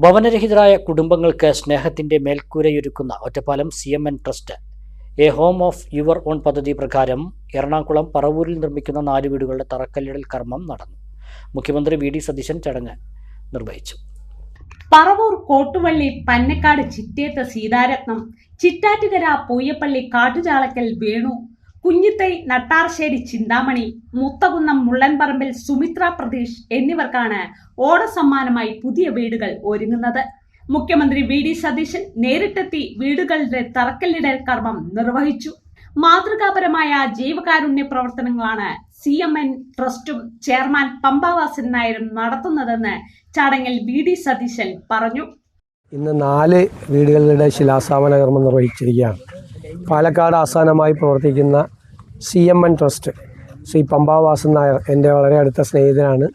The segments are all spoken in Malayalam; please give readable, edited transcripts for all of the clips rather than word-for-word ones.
ഭവനരഹിതരായ കുടുംബങ്ങൾക്ക് സ്നേഹത്തിന്റെ മേൽക്കൂരയൊരുക്കുന്ന Ottapalam CMN trust a home of your own പദ്ധതി പ്രകാരം എറണാകുളം പറവൂരിൽ നിർമ്മിക്കുന്ന 4 വീടുകളുടെ തറക്കല്ലിടൽ കർമ്മം നടന്നു. മുഖ്യമന്ത്രി VD സതീശൻ ചടങ്ങ് നിർവഹിച്ചു. പറവൂർ കോട്ടുവള്ളി പന്നക്കാട് ചിറ്റേത്ത് സീതാരത്നം, ചിറ്റാറ്റുകര പൂയപ്പള്ളി കാട്ടുചാളക്കൽ വേണു, കുഞ്ഞിത്തൈ നട്ടാർശ്ശേരി ചിന്താമണി, മുത്തകുന്നം മുള്ളൻപറമ്പിൽ സുമിത്ര പ്രതീഷ് എന്നിവർക്കാണ് ഓണസമ്മാനമായി പുതിയ വീടുകൾ ഒരുങ്ങുന്നത്. മുഖ്യമന്ത്രി VD സതീശൻ നേരിട്ടെത്തി വീടുകളുടെ തറക്കല്ലിടൽ കർമ്മം നിർവഹിച്ചു. മാതൃകാപരമായ ജീവകാരുണ്യ പ്രവർത്തനങ്ങളാണ് CMN ട്രസ്റ്റും ചെയർമാൻ പമ്പാവാസൻ നായരും നടത്തുന്നതെന്ന് ചടങ്ങിൽ VD സതീശൻ പറഞ്ഞു. ഇന്ന് 4 വീടുകളുടെ ശിലാസ്ഥാപന കർമ്മം നിർവഹിച്ചിരിക്കുകയാണ്. പാലക്കാട് ആസ്ഥാനമായി പ്രവർത്തിക്കുന്ന CMN ട്രസ്റ്റ് ശ്രീ പമ്പാവാസൻ നായർ എൻ്റെ വളരെ അടുത്ത സ്നേഹിതനാണ്.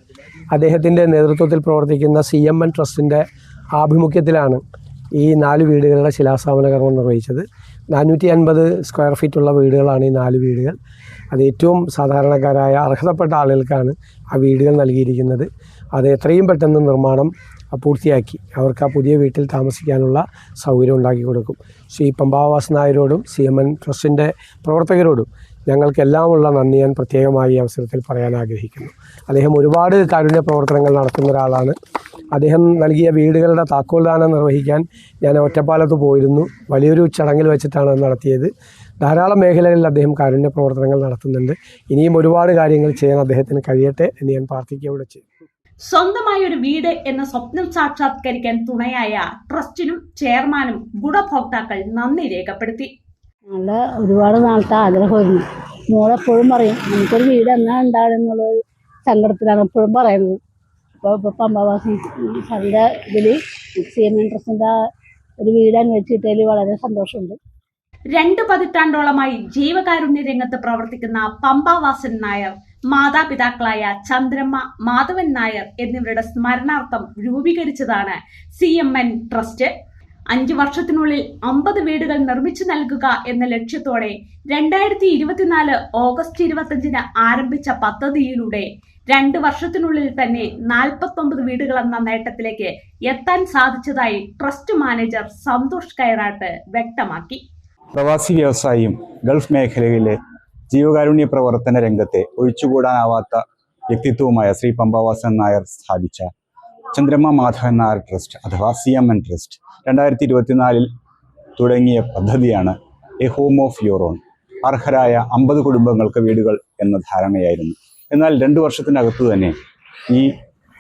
അദ്ദേഹത്തിൻ്റെ നേതൃത്വത്തിൽ പ്രവർത്തിക്കുന്ന CMN ട്രസ്റ്റിൻ്റെ ആഭിമുഖ്യത്തിലാണ് ഈ 4 വീടുകളുടെ ശിലാസ്ഥാപന കർമ്മം നിർവഹിച്ചത്. 450 സ്ക്വയർ ഫീറ്റുള്ള വീടുകളാണ് ഈ 4 വീടുകൾ. അത് ഏറ്റവും സാധാരണക്കാരായ അർഹതപ്പെട്ട ആളുകൾക്കാണ് ആ വീടുകൾ നൽകിയിരിക്കുന്നത്. അത് എത്രയും പെട്ടെന്ന് നിർമ്മാണം പൂർത്തിയാക്കി അവർക്ക് ആ പുതിയ വീട്ടിൽ താമസിക്കാനുള്ള സൗകര്യം ഉണ്ടാക്കി കൊടുക്കും. ശ്രീ പമ്പാവാസൻ നായരോടും CMN ട്രസ്റ്റിൻ്റെ പ്രവർത്തകരോടും ഞങ്ങൾക്കെല്ലാമുള്ള നന്ദി ഞാൻ പ്രത്യേകമായി ഈ അവസരത്തിൽ പറയാൻ ആഗ്രഹിക്കുന്നു. അദ്ദേഹം ഒരുപാട് കാരുണ്യ പ്രവർത്തനങ്ങൾ നടത്തുന്ന ഒരാളാണ്. അദ്ദേഹം നൽകിയ വീടുകളുടെ താക്കോൽദാനം നിർവഹിക്കാൻ ഞാൻ ഒറ്റപ്പാലത്ത് പോയിരുന്നു. വലിയൊരു ചടങ്ങിൽ വെച്ചിട്ടാണ് നടത്തിയത്. ധാരാളം മേഖലകളിൽ അദ്ദേഹം കാരുണ്യ പ്രവർത്തനങ്ങൾ നടത്തുന്നുണ്ട്. ഇനിയും ഒരുപാട് കാര്യങ്ങൾ ചെയ്യാൻ അദ്ദേഹത്തിന് കഴിയട്ടെ എന്ന് ഞാൻ പ്രാർത്ഥിക്കുകയോടെ ചെയ്യും. സ്വന്തമായ ഒരു വീട് എന്ന സ്വപ്നം സാക്ഷാത്കരിക്കാൻ തുണയായ ട്രസ്റ്റിനും ചെയർമാനും ഗുണഭോക്താക്കൾ നന്ദി രേഖപ്പെടുത്തി. ഞങ്ങളുടെ ഒരുപാട് നാളത്തെ ആഗ്രഹമായിരുന്നു. മോളെപ്പോഴും പറയും നമുക്കൊരു വീട് എന്നാ ഉണ്ടാകുന്നുള്ളത് സങ്കടത്തിലാണ് എപ്പോഴും പറയുന്നത്. ഇപ്പോൾ പമ്പാവാസൻ സാറിൻ്റെ ഇതിൽ CMN ട്രസ്റ്റിൻ്റെ ഒരു വീട് അന്വേഷിച്ചിട്ടതിൽ വളരെ സന്തോഷമുണ്ട്. 2 പതിറ്റാണ്ടോളമായി ജീവകാരുണ്യ രംഗത്ത് പ്രവർത്തിക്കുന്ന പമ്പാവാസൻ നായർ, മാതാപിതാക്കളായ ചന്ദ്രമ്മ, മാധവൻ നായർ എന്നിവരുടെ സ്മരണാർത്ഥം രൂപീകരിച്ചതാണ് CMN ട്രസ്റ്റ്. 5 വർഷത്തിനുള്ളിൽ 50 വീടുകൾ നിർമ്മിച്ചു നൽകുക എന്ന ലക്ഷ്യത്തോടെ 2024 ഓഗസ്റ്റ് 25 ആരംഭിച്ച പദ്ധതിയിലൂടെ 2 വർഷത്തിനുള്ളിൽ തന്നെ 49 വീടുകൾ എന്ന നേട്ടത്തിലേക്ക് എത്താൻ സാധിച്ചതായി ട്രസ്റ്റ് മാനേജർ സന്തോഷ് കൈറാട്ട് വ്യക്തമാക്കി. പ്രവാസി വ്യവസായിയും ഗൾഫ് മേഖലയിലെ ജീവകാരുണ്യ പ്രവർത്തന രംഗത്തെ ഒഴിച്ചുകൂടാനാവാത്ത വ്യക്തിത്വവുമായ ശ്രീ പമ്പാവാസൻ നായർ സ്ഥാപിച്ച ചന്ദ്രമ്മ മാധവൻ നായർ ട്രസ്റ്റ് അഥവാ CMN ട്രസ്റ്റ് 2024 തുടങ്ങിയ പദ്ധതിയാണ് A home of your on. അർഹരായ 50 കുടുംബങ്ങൾക്ക് വീടുകൾ എന്ന ധാരണയായിരുന്നു. എന്നാൽ 2 വർഷത്തിനകത്തു തന്നെ ഈ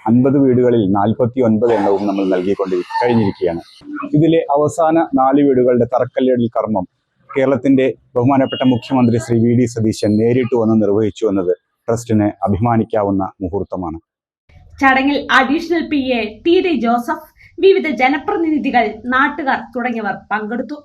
50 വീടുകളിൽ 49 എണ്ണവും നമ്മൾ കഴിഞ്ഞിരിക്കുകയാണ്. ഇതിലെ അവസാന 4 വീടുകളുടെ തറക്കല്ലിടൽ കർമ്മം കേരളത്തിന്റെ ബഹുമാനപ്പെട്ട മുഖ്യമന്ത്രി ശ്രീ VD സതീശൻ നേരിട്ട് വന്ന് നിർവഹിച്ചു എന്നത് ട്രസ്റ്റിന് അഭിമാനിക്കാവുന്ന മുഹൂർത്തമാണ്. ചടങ്ങിൽ അഡീഷണൽ PA TD ജോസഫ്, വിവിധ ജനപ്രതിനിധികൾ, നാട്ടുകാർ തുടങ്ങിയവർ പങ്കെടുത്തു.